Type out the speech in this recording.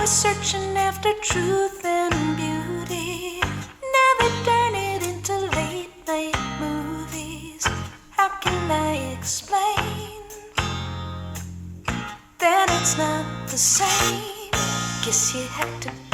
Always searching after truth and beauty. Never turn it into late night movies. How can I explain that it's not the same? Guess you have to